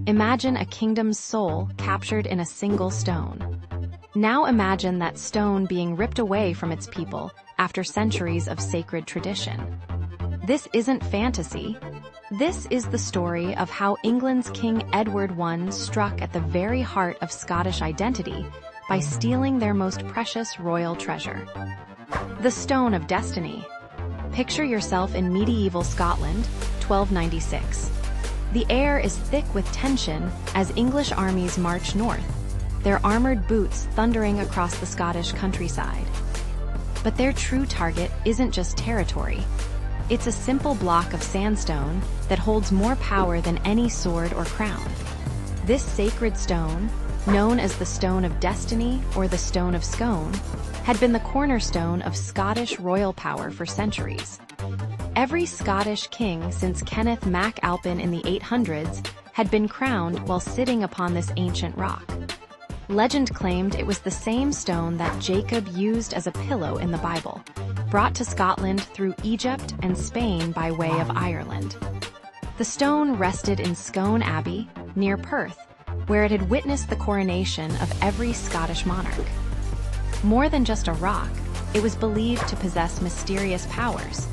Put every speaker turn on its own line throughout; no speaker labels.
Imagine a kingdom's soul captured in a single stone. Now imagine that stone being ripped away from its people after centuries of sacred tradition. This isn't fantasy. This is the story of how England's King Edward I struck at the very heart of Scottish identity by stealing their most precious royal treasure. The Stone of Destiny. Picture yourself in medieval Scotland, 1296. The air is thick with tension as English armies march north, their armored boots thundering across the Scottish countryside. But their true target isn't just territory. It's a simple block of sandstone that holds more power than any sword or crown. This sacred stone, known as the Stone of Destiny or the Stone of Scone, had been the cornerstone of Scottish royal power for centuries. Every Scottish king since Kenneth Mac Alpin in the 800s had been crowned while sitting upon this ancient rock. Legend claimed it was the same stone that Jacob used as a pillow in the Bible, brought to Scotland through Egypt and Spain by way of Ireland. The stone rested in Scone Abbey, near Perth, where it had witnessed the coronation of every Scottish monarch. More than just a rock, it was believed to possess mysterious powers.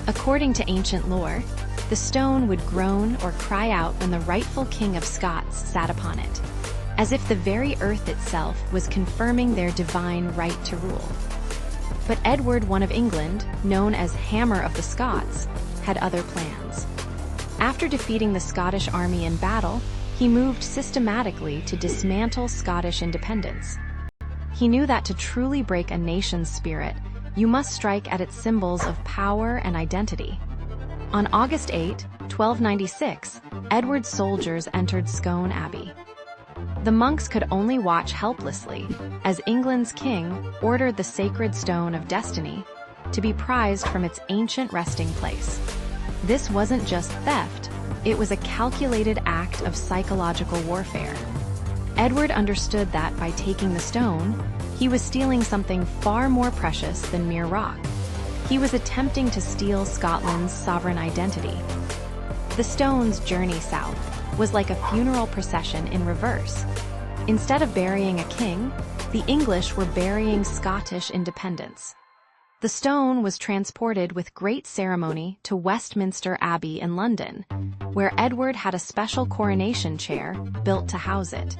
According to ancient lore, the stone would groan or cry out when the rightful King of Scots sat upon it, as if the very earth itself was confirming their divine right to rule. But Edward I of England, known as Hammer of the Scots, had other plans. After defeating the Scottish army in battle, he moved systematically to dismantle Scottish independence. He knew that to truly break a nation's spirit, you must strike at its symbols of power and identity. On August 8, 1296, Edward's soldiers entered Scone Abbey. The monks could only watch helplessly as England's king ordered the sacred Stone of Destiny to be prized from its ancient resting place. This wasn't just theft, it was a calculated act of psychological warfare. Edward understood that by taking the stone, he was stealing something far more precious than mere rock. He was attempting to steal Scotland's sovereign identity. The stone's journey south was like a funeral procession in reverse. Instead of burying a king, the English were burying Scottish independence. The stone was transported with great ceremony to Westminster Abbey in London, where Edward had a special coronation chair built to house it.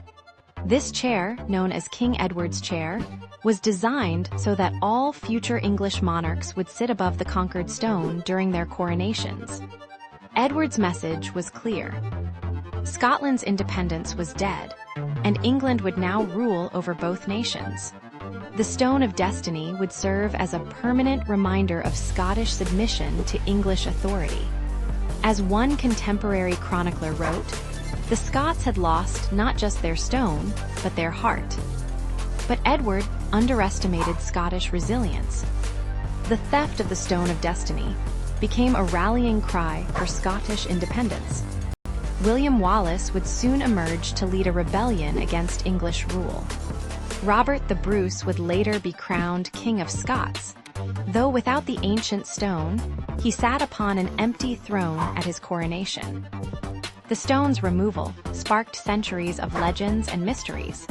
This chair, known as King Edward's Chair, was designed so that all future English monarchs would sit above the conquered stone during their coronations. Edward's message was clear. Scotland's independence was dead, and England would now rule over both nations. The Stone of Destiny would serve as a permanent reminder of Scottish submission to English authority. As one contemporary chronicler wrote, the Scots had lost not just their stone, but their heart. But Edward underestimated Scottish resilience. The theft of the Stone of Destiny became a rallying cry for Scottish independence. William Wallace would soon emerge to lead a rebellion against English rule. Robert the Bruce would later be crowned King of Scots. Though without the ancient stone, he sat upon an empty throne at his coronation. The stone's removal sparked centuries of legends and mysteries.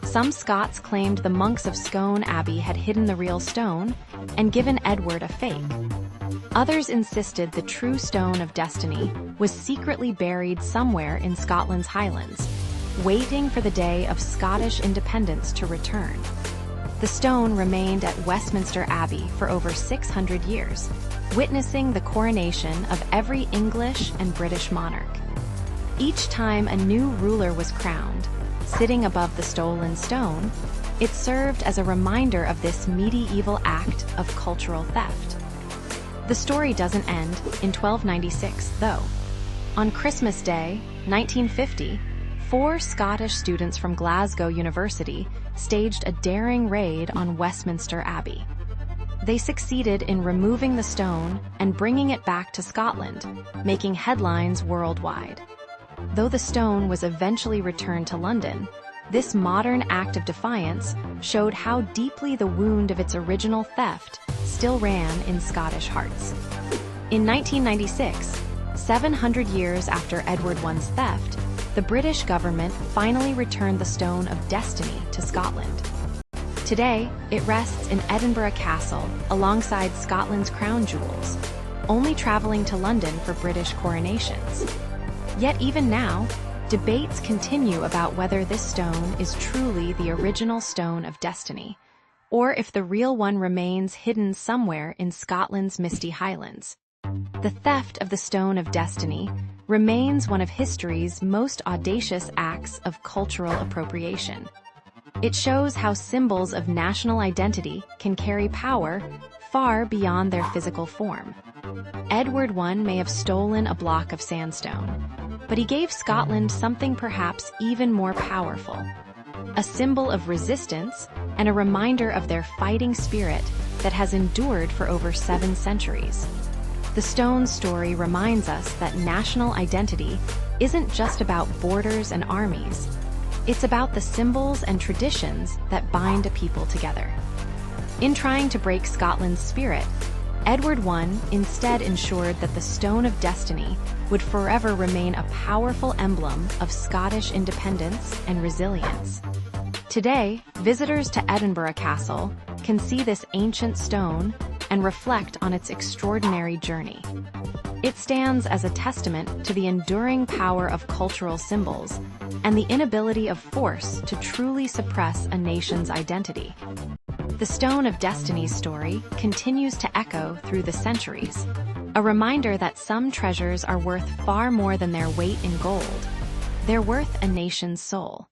Some Scots claimed the monks of Scone Abbey had hidden the real stone and given Edward a fake. Others insisted the true Stone of Destiny was secretly buried somewhere in Scotland's Highlands, waiting for the day of Scottish independence to return. The stone remained at Westminster Abbey for over 600 years, witnessing the coronation of every English and British monarch. Each time a new ruler was crowned, sitting above the stolen stone, it served as a reminder of this medieval act of cultural theft. The story doesn't end in 1296, though. On Christmas Day, 1950, 4 Scottish students from Glasgow University staged a daring raid on Westminster Abbey. They succeeded in removing the stone and bringing it back to Scotland, making headlines worldwide. Though the stone was eventually returned to London, this modern act of defiance showed how deeply the wound of its original theft still ran in Scottish hearts. In 1996, 700 years after Edward I's theft, the British government finally returned the Stone of Destiny to Scotland. Today, it rests in Edinburgh Castle alongside Scotland's crown jewels, only traveling to London for British coronations. Yet even now, debates continue about whether this stone is truly the original Stone of Destiny, or if the real one remains hidden somewhere in Scotland's misty highlands. The theft of the Stone of Destiny remains one of history's most audacious acts of cultural appropriation. It shows how symbols of national identity can carry power far beyond their physical form. Edward I may have stolen a block of sandstone, but he gave Scotland something perhaps even more powerful: a symbol of resistance and a reminder of their fighting spirit that has endured for over 7 centuries. The stone's story reminds us that national identity isn't just about borders and armies. It's about the symbols and traditions that bind a people together. In trying to break Scotland's spirit, Edward I instead ensured that the Stone of Destiny would forever remain a powerful emblem of Scottish independence and resilience. Today, visitors to Edinburgh Castle can see this ancient stone and reflect on its extraordinary journey. It stands as a testament to the enduring power of cultural symbols and the inability of force to truly suppress a nation's identity. The Stone of Destiny's story continues to echo through the centuries, a reminder that some treasures are worth far more than their weight in gold. They're worth a nation's soul.